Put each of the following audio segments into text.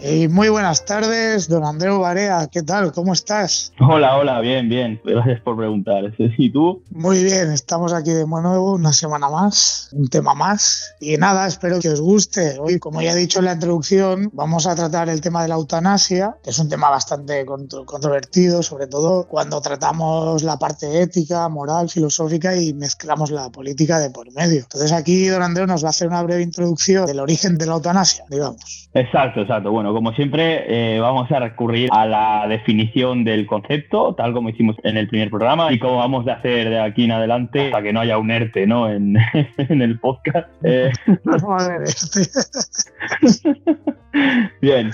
Y muy buenas tardes, don Andreu Barea. ¿Qué tal? ¿Cómo estás? Hola, bien. Gracias por preguntar. ¿Y tú? Muy bien, estamos aquí de nuevo una semana más, un tema más. Y nada, espero que os guste. Hoy, como ya he dicho en la introducción, vamos a tratar el tema de la eutanasia, que es un tema bastante controvertido, sobre todo cuando tratamos la parte ética, moral, filosófica y mezclamos la política de por medio. Entonces aquí don Andreu nos va a hacer una breve introducción del origen de la eutanasia, digamos. Exacto. Bueno, como siempre, vamos a recurrir a la definición del concepto, tal como hicimos en el primer programa, y cómo vamos a hacer de aquí en adelante hasta que no haya un ERTE, ¿no? En el podcast. Vamos a ver Bien.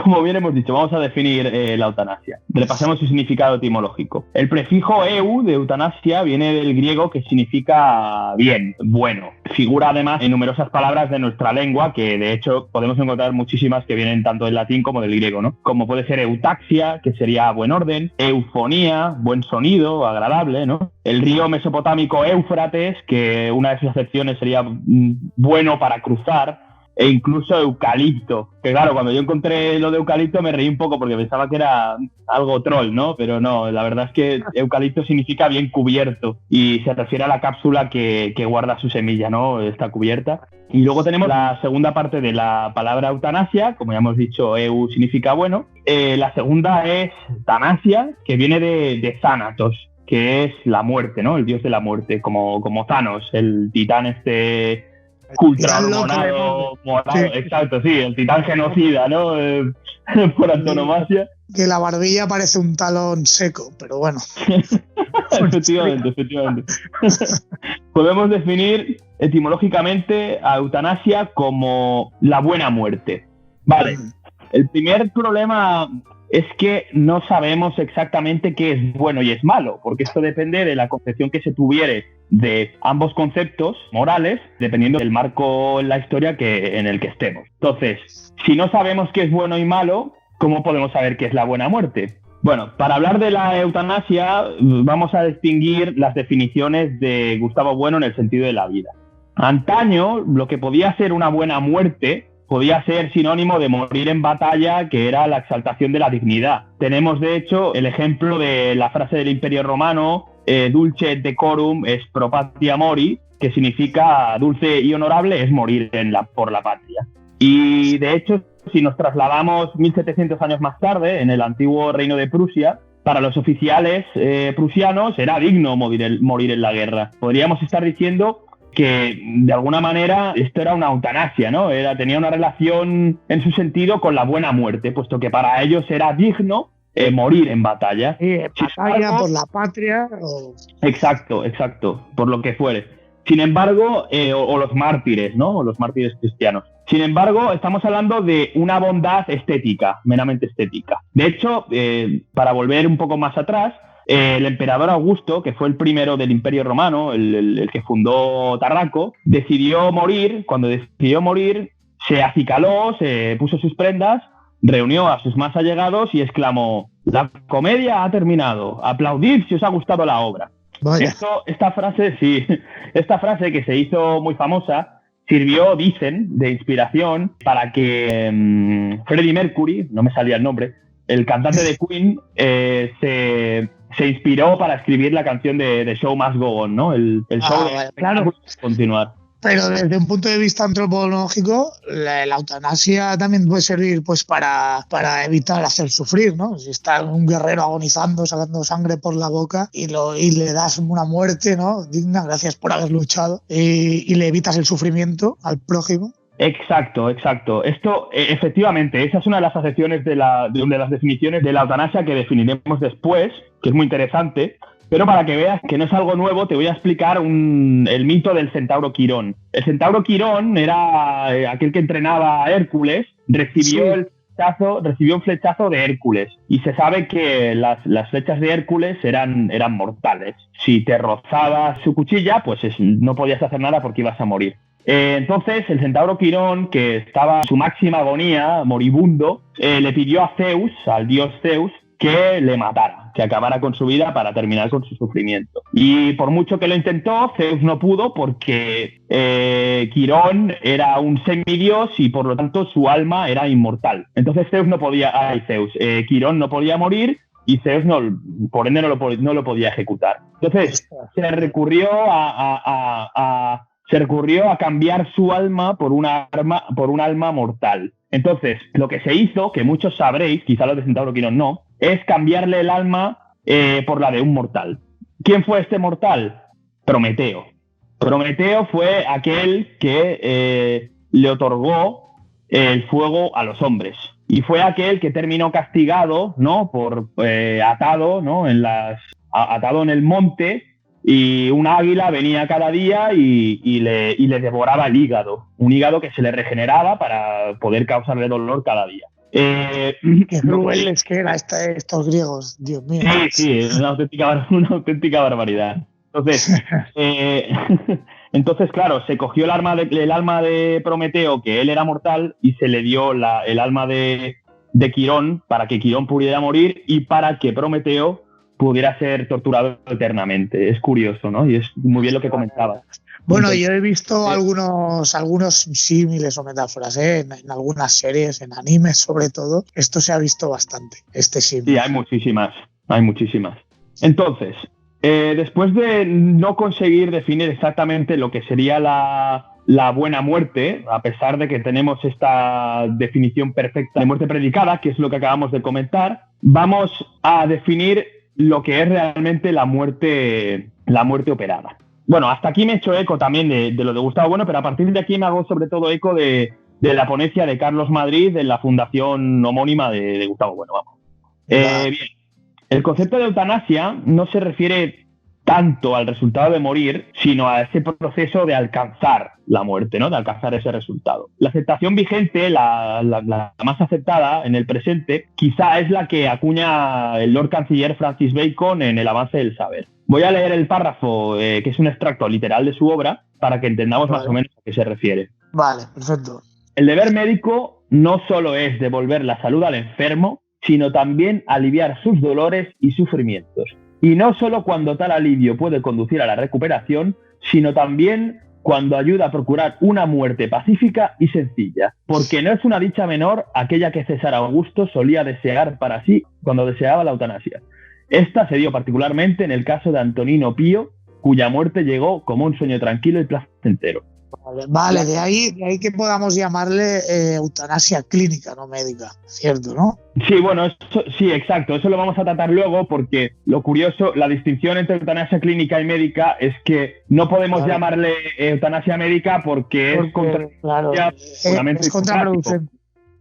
Como bien hemos dicho, vamos a definir la eutanasia. Repasemos su significado etimológico. El prefijo eu de eutanasia viene del griego, que significa bien, bueno. Figura además en numerosas palabras de nuestra lengua, que de hecho podemos encontrar muchísimas que vienen tanto del latín como del griego, ¿no? Como puede ser eutaxia, que sería buen orden, eufonía, buen sonido, agradable, ¿no? El río mesopotámico Éufrates, que una de sus acepciones sería bueno para cruzar, e incluso eucalipto, que claro, cuando yo encontré lo de eucalipto me reí un poco porque pensaba que era algo troll, ¿no? Pero no, la verdad es que eucalipto significa bien cubierto y se refiere a la cápsula que guarda su semilla, ¿no? Está cubierta. Y luego tenemos la segunda parte de la palabra eutanasia, como ya hemos dicho, eu significa bueno. La segunda es Thanasia, que viene de Thanatos, que es la muerte, ¿no? El dios de la muerte, como Thanos, el titán ultra hormonado, morado, sí. Exacto, sí, el titán genocida, ¿no? Por antonomasia. Que la barbilla parece un talón seco, pero bueno. Efectivamente. Podemos definir etimológicamente a eutanasia como la buena muerte. Vale, el primer problema es que no sabemos exactamente qué es bueno y es malo, porque esto depende de la concepción que se tuviere de ambos conceptos morales, dependiendo del marco en la historia en el que estemos. Entonces, si no sabemos qué es bueno y malo, ¿cómo podemos saber qué es la buena muerte? Bueno, para hablar de la eutanasia, vamos a distinguir las definiciones de Gustavo Bueno en el sentido de la vida. Antaño, lo que podía ser una buena muerte podía ser sinónimo de morir en batalla, que era la exaltación de la dignidad. Tenemos, de hecho, el ejemplo de la frase del Imperio Romano, dulce et decorum est pro patria mori, que significa dulce y honorable es morir por la patria. Y, de hecho, si nos trasladamos 1700 años más tarde, en el antiguo reino de Prusia, para los oficiales prusianos era digno morir en la guerra. Podríamos estar diciendo que de alguna manera esto era una eutanasia, ¿no? Tenía una relación en su sentido con la buena muerte, puesto que para ellos era digno morir en batalla. Batalla por la patria. Exacto, por lo que fuere. Sin embargo, o los mártires, ¿no? O los mártires cristianos. Sin embargo, estamos hablando de una bondad estética, meramente estética. De hecho, para volver un poco más atrás, el emperador Augusto, que fue el primero del Imperio Romano, el que fundó Tarraco, decidió morir. Cuando decidió morir, se acicaló, se puso sus prendas, reunió a sus más allegados y exclamó: «La comedia ha terminado, aplaudid si os ha gustado la obra». Esta frase que se hizo muy famosa sirvió, dicen, de inspiración para que Freddie Mercury, no me salía el nombre, el cantante de Queen, se inspiró para escribir la canción de The Show Must Go On, ¿no? El show claro. Continuar. Pero desde un punto de vista antropológico, la eutanasia también puede servir pues para evitar hacer sufrir, ¿no? Si está un guerrero agonizando, sacando sangre por la boca y le das una muerte, ¿no? Digna, gracias por haber luchado, y le evitas el sufrimiento al prójimo. Exacto. Esto, efectivamente, esa es una de las acepciones de las definiciones de la eutanasia que definiremos después, que es muy interesante. Pero para que veas que no es algo nuevo, te voy a explicar el mito del centauro Quirón. El centauro Quirón era aquel que entrenaba a Hércules, recibió un flechazo de Hércules. Y se sabe que las flechas de Hércules eran mortales. Si te rozaba su cuchilla, pues no podías hacer nada porque ibas a morir. Entonces el centauro Quirón, que estaba en su máxima agonía, moribundo, le pidió a Zeus, al dios Zeus, que le matara, que acabara con su vida para terminar con su sufrimiento. Y por mucho que lo intentó, Zeus no pudo porque Quirón era un semidios y por lo tanto su alma era inmortal. Entonces Quirón no podía morir y Zeus por ende no lo podía ejecutar. Entonces se recurrió a cambiar su alma por un alma mortal. Entonces, lo que se hizo, que muchos sabréis, quizá los de Centauro Quirón no, es cambiarle el alma por la de un mortal. ¿Quién fue este mortal? Prometeo. Prometeo fue aquel que le otorgó el fuego a los hombres. Y fue aquel que terminó castigado, ¿no? Atado, ¿no? Atado en el monte, y un águila venía cada día y le devoraba el hígado. Un hígado que se le regeneraba para poder causarle dolor cada día. Qué crueles que eran estos griegos, Dios mío. Sí, una auténtica barbaridad. Entonces, claro, se cogió el alma de Prometeo, que él era mortal, y se le dio el alma de Quirón para que Quirón pudiera morir y para que Prometeo pudiera ser torturado eternamente. Es curioso, ¿no? Y es muy bien lo que comentaba. Bueno, yo he visto algunos símiles o metáforas, en algunas series, en animes sobre todo. Esto se ha visto bastante, este símil. Sí, hay muchísimas. Entonces, después de no conseguir definir exactamente lo que sería la buena muerte, a pesar de que tenemos esta definición perfecta de muerte predicada, que es lo que acabamos de comentar, vamos a definir lo que es realmente la muerte operada. Bueno, hasta aquí me he hecho eco también de lo de Gustavo Bueno, pero a partir de aquí me hago sobre todo eco de la ponencia de Carlos Madrid en la fundación homónima de Gustavo Bueno. Vamos. Bien. El concepto de eutanasia no se refiere tanto al resultado de morir, sino a ese proceso de alcanzar la muerte, ¿no? De alcanzar ese resultado. La aceptación vigente, la más aceptada en el presente, quizá es la que acuña el Lord Canciller Francis Bacon en El avance del saber. Voy a leer el párrafo, que es un extracto literal de su obra, para que entendamos más o menos a qué se refiere. Vale, perfecto. El deber médico no solo es devolver la salud al enfermo, sino también aliviar sus dolores y sufrimientos. Y no solo cuando tal alivio puede conducir a la recuperación, sino también cuando ayuda a procurar una muerte pacífica y sencilla. Porque no es una dicha menor aquella que César Augusto solía desear para sí cuando deseaba la eutanasia. Esta se dio particularmente en el caso de Antonino Pío, cuya muerte llegó como un sueño tranquilo y placentero. Vale, de ahí que podamos llamarle eutanasia clínica, no médica, ¿cierto, no? Sí, bueno, sí, exacto. Eso lo vamos a tratar luego porque lo curioso, la distinción entre eutanasia clínica y médica es que no podemos llamarle eutanasia médica porque es contraproducente.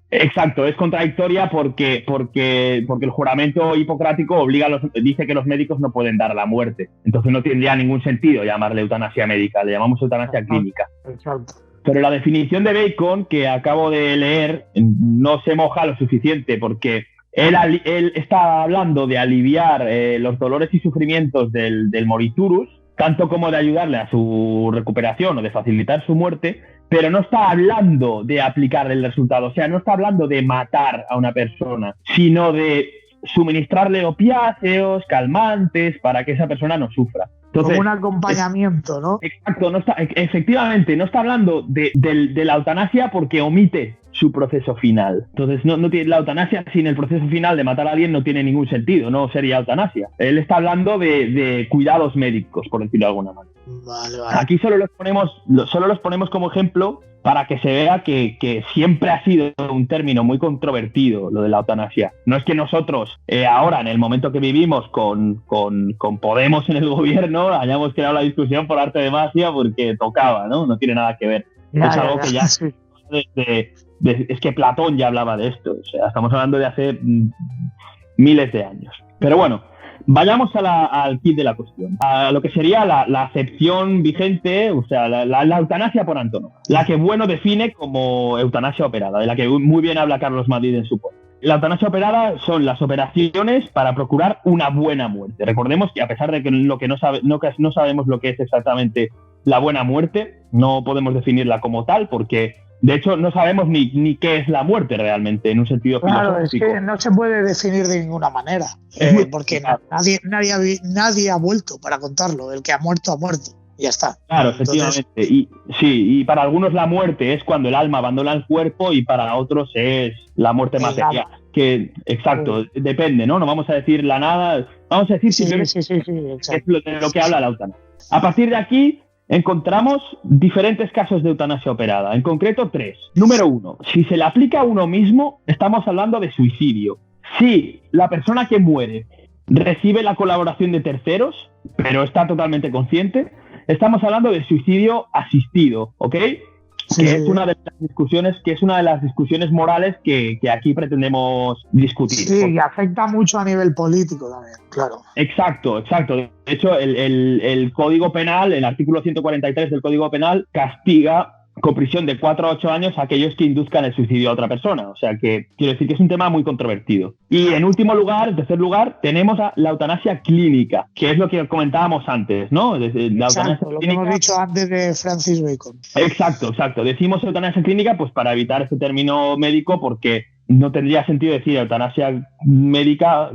Exacto, es contradictoria porque el juramento hipocrático dice que los médicos no pueden dar la muerte. Entonces no tendría ningún sentido llamarle eutanasia médica, le llamamos eutanasia clínica. Exacto. Pero la definición de Bacon, que acabo de leer, no se moja lo suficiente porque él está hablando de aliviar los dolores y sufrimientos del moriturus, tanto como de ayudarle a su recuperación o de facilitar su muerte, pero no está hablando de aplicar el resultado, o sea, no está hablando de matar a una persona, sino de suministrarle opiáceos, calmantes, para que esa persona no sufra. Entonces, como un acompañamiento, ¿no? Exacto, efectivamente, no está hablando de la eutanasia porque omite su proceso final. Entonces, no tiene la eutanasia sin el proceso final de matar a alguien no tiene ningún sentido, no sería eutanasia. Él está hablando de cuidados médicos, por decirlo de alguna manera. Vale. Aquí solo los ponemos como ejemplo para que se vea que siempre ha sido un término muy controvertido lo de la eutanasia. No es que nosotros ahora, en el momento que vivimos con Podemos en el gobierno, hayamos creado la discusión por arte de magia porque tocaba, ¿no? No tiene nada que ver. Es algo que ya... Sí. Es que Platón ya hablaba de esto. O sea, estamos hablando de hace miles de años. Pero bueno, vayamos al kit de la cuestión. A lo que sería la acepción vigente, o sea, la eutanasia por antonomasia. La que Bueno define como eutanasia operada, de la que muy bien habla Carlos Madrid en su poema. La eutanasia operada son las operaciones para procurar una buena muerte. Recordemos que a pesar de que no sabemos lo que es exactamente la buena muerte, no podemos definirla como tal porque De hecho, no sabemos ni qué es la muerte realmente, en un sentido filosófico. Es que no se puede definir de ninguna manera, porque nadie ha vuelto para contarlo. El que ha muerto, ha muerto. Y ya está. Claro, efectivamente. Y para algunos la muerte es cuando el alma abandona el cuerpo y para otros es la muerte material. Exacto, depende, ¿no? No vamos a decir la nada, vamos a decir simplemente es de lo que habla la eutanasia. A partir de aquí encontramos diferentes casos de eutanasia operada, en concreto 3. Número 1, si se le aplica a uno mismo, estamos hablando de suicidio. Si la persona que muere recibe la colaboración de terceros, pero está totalmente consciente, estamos hablando de suicidio asistido, ¿ok? Sí. Que es una de las discusiones morales que aquí pretendemos discutir. Sí, y afecta mucho a nivel político también, claro. Exacto. De hecho, el Código Penal, el artículo 143 del Código Penal, castiga con prisión de 4 a 8 años a aquellos que induzcan el suicidio a otra persona. O sea que quiero decir que es un tema muy controvertido. Y en tercer lugar, tenemos la eutanasia clínica, que es lo que comentábamos antes, ¿no? Exacto, lo que hemos dicho antes de Francis Bacon. Exacto. Decimos eutanasia clínica pues para evitar este término médico, porque no tendría sentido decir eutanasia médica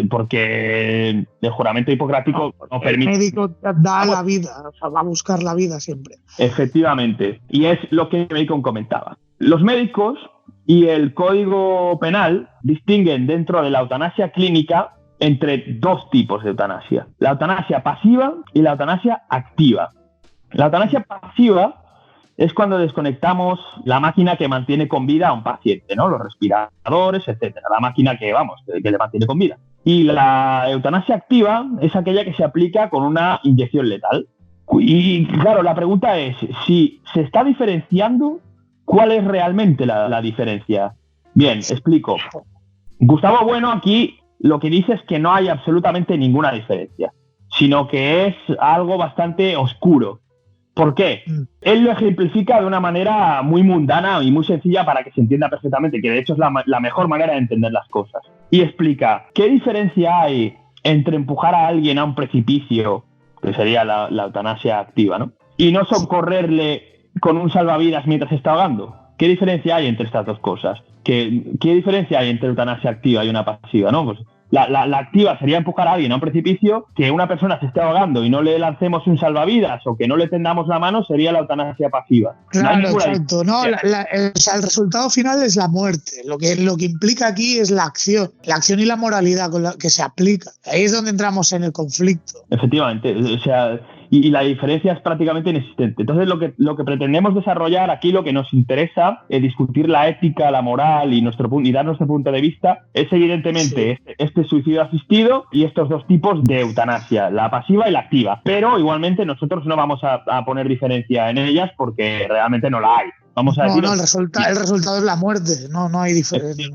porque el juramento hipocrático no permite. El médico da la vida, o sea, va a buscar la vida siempre. Efectivamente, y es lo que Bacon comentaba. Los médicos y el Código Penal distinguen dentro de la eutanasia clínica entre 2 tipos de eutanasia: la eutanasia pasiva y la eutanasia activa. La eutanasia pasiva es cuando desconectamos la máquina que mantiene con vida a un paciente, ¿no? Los respiradores, etcétera. La máquina que le mantiene con vida. Y la eutanasia activa es aquella que se aplica con una inyección letal. Y claro, la pregunta es, si se está diferenciando, ¿cuál es realmente la diferencia? Bien, explico. Gustavo Bueno aquí lo que dice es que no hay absolutamente ninguna diferencia, sino que es algo bastante oscuro. ¿Por qué? Él lo ejemplifica de una manera muy mundana y muy sencilla para que se entienda perfectamente, que de hecho es la mejor manera de entender las cosas. Y explica, ¿qué diferencia hay entre empujar a alguien a un precipicio, que sería la eutanasia activa, ¿no?, y no socorrerle con un salvavidas mientras se está ahogando? ¿Qué diferencia hay entre estas dos cosas? ¿Qué diferencia hay entre eutanasia activa y una pasiva, no? Pues la activa sería empujar a alguien a un precipicio. Que una persona se esté ahogando y no le lancemos un salvavidas o que no le tendamos la mano sería la eutanasia pasiva. Claro, exacto. No, el resultado final es la muerte. Lo que implica aquí es la acción y la moralidad con la que se aplica. Ahí es donde entramos en el conflicto. Efectivamente, o sea, y la diferencia es prácticamente inexistente. Entonces lo que pretendemos desarrollar aquí, lo que nos interesa discutir la ética, la moral y dar nuestro punto de vista, es evidentemente este suicidio asistido y estos 2 tipos de eutanasia, la pasiva y la activa. Pero igualmente nosotros no vamos a poner diferencia en ellas porque realmente no la hay. Vamos a decir, el resultado es la muerte, no hay diferencia.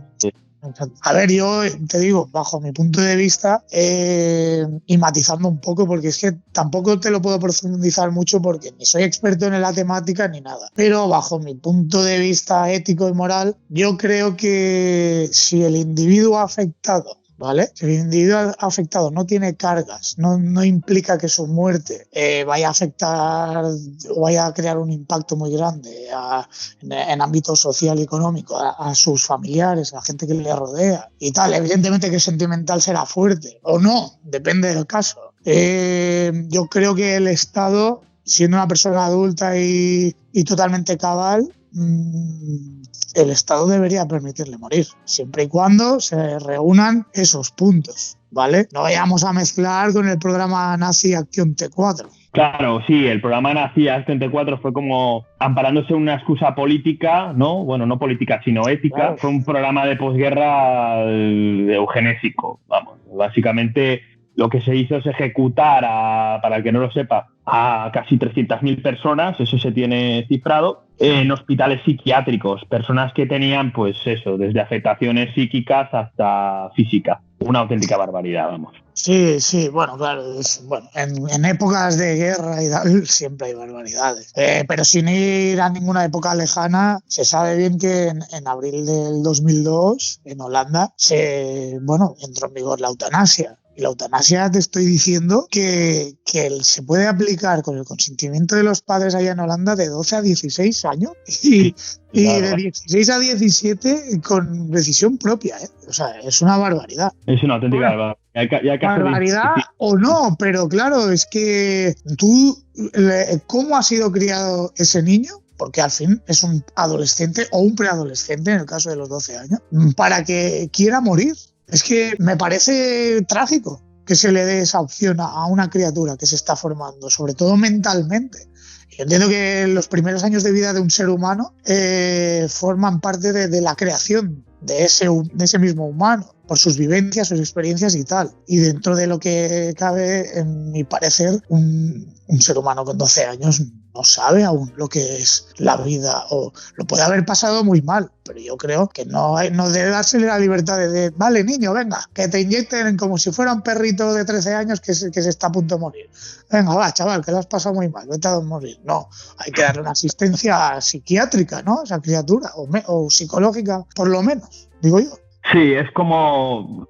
A ver, yo te digo, bajo mi punto de vista, y matizando un poco, porque es que tampoco te lo puedo profundizar mucho porque ni soy experto en la temática ni nada, pero bajo mi punto de vista ético y moral, yo creo que si el individuo afectado, ¿vale? Si el individuo afectado no tiene cargas, no implica que su muerte vaya a afectar o vaya a crear un impacto muy grande en ámbito social y económico a sus familiares, a la gente que le rodea y tal. Evidentemente que sentimental será fuerte o no, depende del caso. Yo creo que el Estado, siendo una persona adulta y totalmente cabal, el Estado debería permitirle morir, siempre y cuando se reúnan esos puntos, ¿vale? No vayamos a mezclar con el programa nazi Acción T4. Claro, sí, el programa nazi Acción T4 fue como amparándose en una excusa política, ¿no? Bueno, no política, sino ética. Claro. Fue un programa de posguerra eugenésico, vamos. Básicamente lo que se hizo es ejecutar, para el que no lo sepa, a casi 300.000 personas, eso se tiene cifrado, en hospitales psiquiátricos, personas que tenían, pues eso, desde afectaciones psíquicas hasta física. Una auténtica barbaridad, vamos. Sí, bueno, claro, en épocas de guerra y tal siempre hay barbaridades. Pero sin ir a ninguna época lejana, se sabe bien que en abril del 2002, en Holanda, entró en vigor la eutanasia. Y la eutanasia te estoy diciendo que se puede aplicar con el consentimiento de los padres allá en Holanda de 12 a 16 años y de 16 a 17 con decisión propia, ¿eh? O sea, es una barbaridad. Es una auténtica barbaridad. Barbaridad o no, pero claro, es que tú, ¿cómo ha sido criado ese niño? Porque al fin es un adolescente o un preadolescente, en el caso de los 12 años, para que quiera morir. Es que me parece trágico que se le dé esa opción a una criatura que se está formando, sobre todo mentalmente. Yo entiendo que los primeros años de vida de un ser humano forman parte de la creación de ese mismo humano, por sus vivencias, sus experiencias y tal. Y dentro de lo que cabe, en mi parecer, un ser humano con 12 años no sabe aún lo que es la vida, o lo puede haber pasado muy mal, pero yo creo que no debe dársele la libertad de vale, niño, venga, que te inyecten como si fuera un perrito de 13 años que se está a punto de morir. Venga, va, chaval, que lo has pasado muy mal, vete a morir. No, hay que darle una asistencia psiquiátrica, ¿no? A esa criatura, o psicológica, por lo menos, digo yo. Sí, es como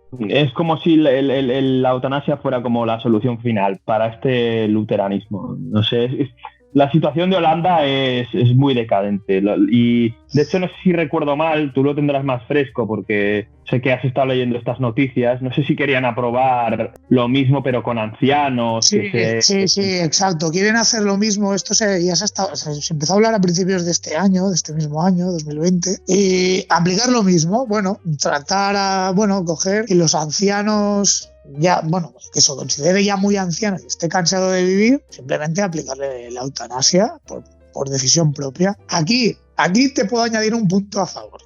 si la eutanasia fuera como la solución final para este luteranismo. No sé, la situación de Holanda es muy decadente y de hecho no sé si recuerdo mal, tú lo tendrás más fresco porque sé que has estado leyendo estas noticias, no sé si querían aprobar lo mismo pero con ancianos. Sí, exacto, quieren hacer lo mismo, esto se empezó a hablar a principios de este mismo año, 2020, y aplicar lo mismo, bueno, coger y los ancianos ya, que se considere ya muy anciano y esté cansado de vivir, simplemente aplicarle la eutanasia por decisión propia. Aquí te puedo añadir un punto a favor,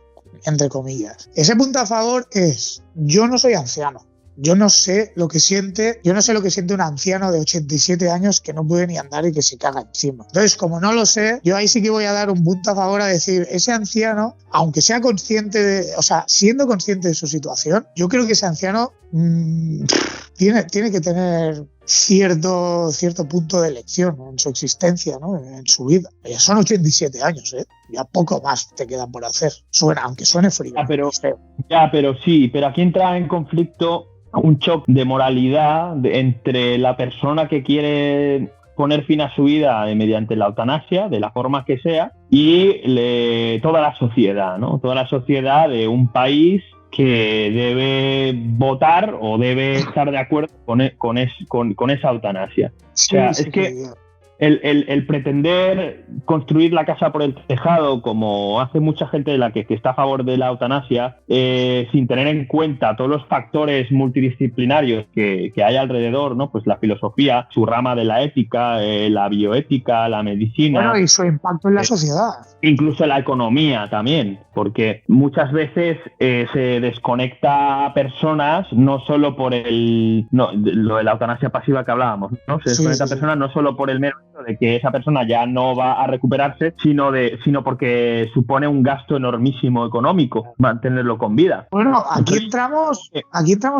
entre comillas. Ese punto a favor es, yo no soy anciano. Yo no sé lo que siente un anciano de 87 años que no puede ni andar y que se caga encima. Entonces, como no lo sé, yo ahí sí que voy a dar un punto a favor a decir, ese anciano, aunque sea consciente siendo consciente de su situación, yo creo que ese anciano tiene que tener cierto punto de elección en su existencia, ¿no? En su vida. Ya son 87 años, ¿eh? Ya poco más te quedan por hacer. Aunque suene frío. Pero aquí entra en conflicto un choque de moralidad entre la persona que quiere poner fin a su vida mediante la eutanasia, de la forma que sea, y toda la sociedad, ¿no? Toda la sociedad de un país que debe votar o debe estar de acuerdo con esa eutanasia. Sí, o sea, es que el pretender construir la casa por el tejado, como hace mucha gente de la que está a favor de la eutanasia, sin tener en cuenta todos los factores multidisciplinarios que hay alrededor, ¿no? Pues la filosofía, su rama de la ética, la bioética, la medicina. Bueno, y su impacto en la sociedad. Incluso la economía también, porque muchas veces se desconecta a personas no solo por lo de la eutanasia pasiva que hablábamos, ¿no? Se desconecta a personas no solo por el mero de que esa persona ya no va a recuperarse, sino porque supone un gasto enormísimo económico mantenerlo con vida. Bueno, aquí entramos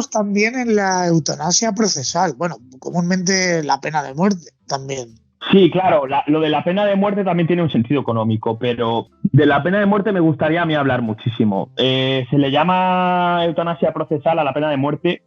también en la eutanasia procesal. Bueno, comúnmente la pena de muerte también. Sí, claro, lo de la pena de muerte también tiene un sentido económico, pero de la pena de muerte me gustaría a mí hablar muchísimo. Se le llama eutanasia procesal a la pena de muerte,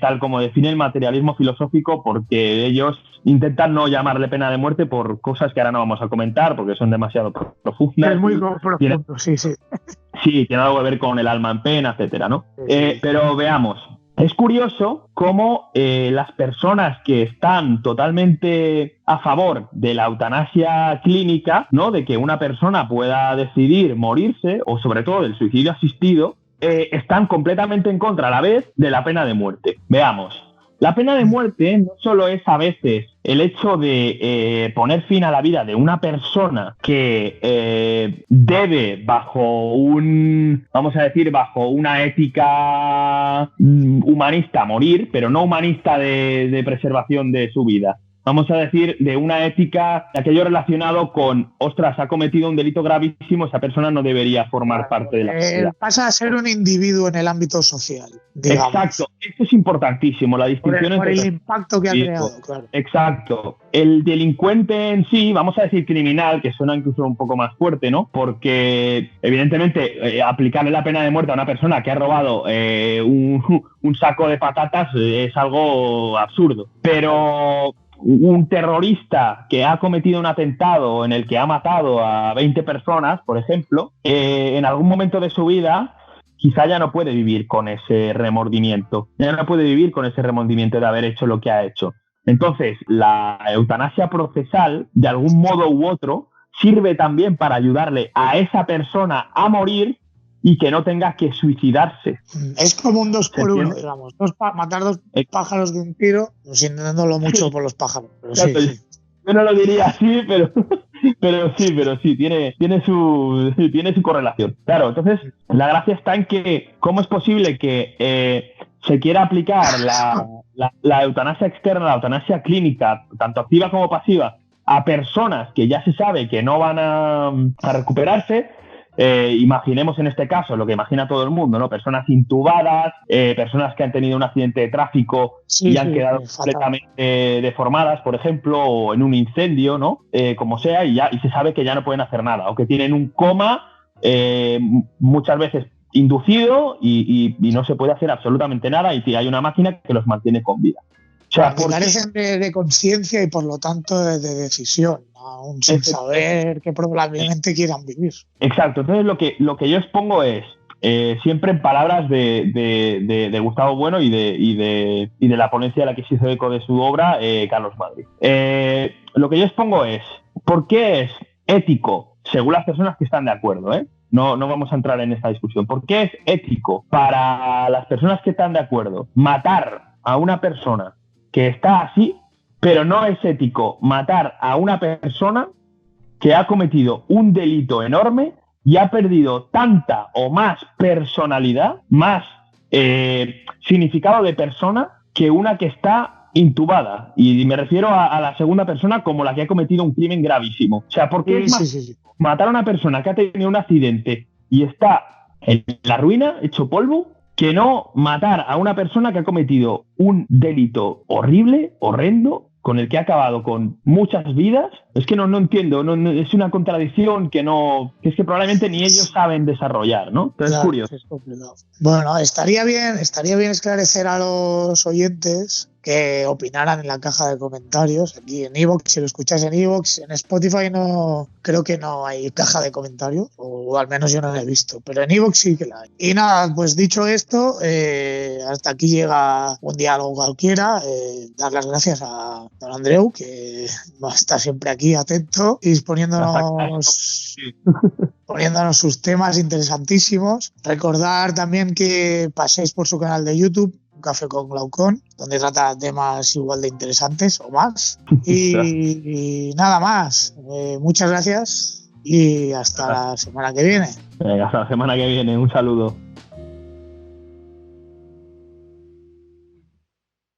tal como define el materialismo filosófico, porque ellos intentan no llamarle pena de muerte por cosas que ahora no vamos a comentar, porque son demasiado profundas. Es muy profundo, sí. Sí, tiene algo que ver con el alma en pena, etcétera, ¿no? Sí. Pero veamos. Es curioso cómo las personas que están totalmente a favor de la eutanasia clínica, ¿no? De que una persona pueda decidir morirse, o sobre todo del suicidio asistido, están completamente en contra a la vez de la pena de muerte. Veamos. La pena de muerte no solo es a veces el hecho de poner fin a la vida de una persona que debe bajo una ética humanista morir, pero no humanista de preservación de su vida. vamos a decir, de una ética, de aquello relacionado con, ostras, ha cometido un delito gravísimo, esa persona no debería formar parte de la sociedad. Pasa a ser un individuo en el ámbito social, digamos. Exacto, eso es importantísimo, la distinción por el impacto que ha creado, claro. Exacto. El delincuente en sí, vamos a decir criminal, que suena incluso un poco más fuerte, ¿no? Porque, evidentemente, aplicarle la pena de muerte a una persona que ha robado un saco de patatas es algo absurdo. Pero un terrorista que ha cometido un atentado en el que ha matado a 20 personas, por ejemplo, en algún momento de su vida quizá ya no puede vivir con ese remordimiento, ya no puede vivir con ese remordimiento de haber hecho lo que ha hecho. Entonces, la eutanasia procesal, de algún modo u otro, sirve también para ayudarle a esa persona a morir y que no tenga que suicidarse. Es como un 2 por 1, digamos. Matar dos pájaros de un tiro, sintiéndolo mucho por los pájaros. Pero claro, sí. Yo no lo diría así, pero sí, tiene su correlación. Claro, entonces la gracia está en que cómo es posible que se quiera aplicar la eutanasia externa, la eutanasia clínica, tanto activa como pasiva, a personas que ya se sabe que no van a recuperarse. Imaginemos en este caso lo que imagina todo el mundo, ¿no? Personas intubadas, personas que han tenido un accidente de tráfico y han quedado completamente deformadas, por ejemplo, o en un incendio, ¿no? Como sea, y se sabe que ya no pueden hacer nada, o que tienen un coma muchas veces inducido y no se puede hacer absolutamente nada y hay una máquina que los mantiene con vida. O sea, carecen de conciencia y por lo tanto de decisión, aún sin saber que probablemente quieran vivir. Exacto, entonces lo que yo expongo es siempre en palabras de Gustavo Bueno y de la ponencia de la que se hizo eco de su obra, Carlos Madrid. Lo que yo expongo es, ¿por qué es ético, según las personas que están de acuerdo, No vamos a entrar en esta discusión. ¿Por qué es ético para las personas que están de acuerdo matar a una persona que está así, pero no es ético matar a una persona que ha cometido un delito enorme y ha perdido tanta o más personalidad, más significado de persona que una que está intubada? Y me refiero a la segunda persona como la que ha cometido un crimen gravísimo. O sea, ¿por qué es más matar a una persona que ha tenido un accidente y está en la ruina, hecho polvo, que no matar a una persona que ha cometido un delito horrible, horrendo, con el que ha acabado con muchas vidas? Es que no entiendo, es una contradicción que es que probablemente ni ellos saben desarrollar, ¿no? Entonces claro, es curioso. Es complicado. Bueno, estaría bien esclarecer a los oyentes que opinaran en la caja de comentarios, aquí en iVoox, si lo escuchas en iVoox. En Spotify no, creo que no hay caja de comentarios, o al menos yo no la he visto, pero en iVoox sí que la hay. Y nada, pues dicho esto, hasta aquí llega un diálogo cualquiera. Dar las gracias a don Andreu, que está siempre aquí atento y poniéndonos sus temas interesantísimos. Recordar también que paséis por su canal de YouTube, Un Café con Glaucón, donde trata temas igual de interesantes o más. Y nada más. Muchas gracias y hasta la semana que viene. Venga, hasta la semana que viene. Un saludo.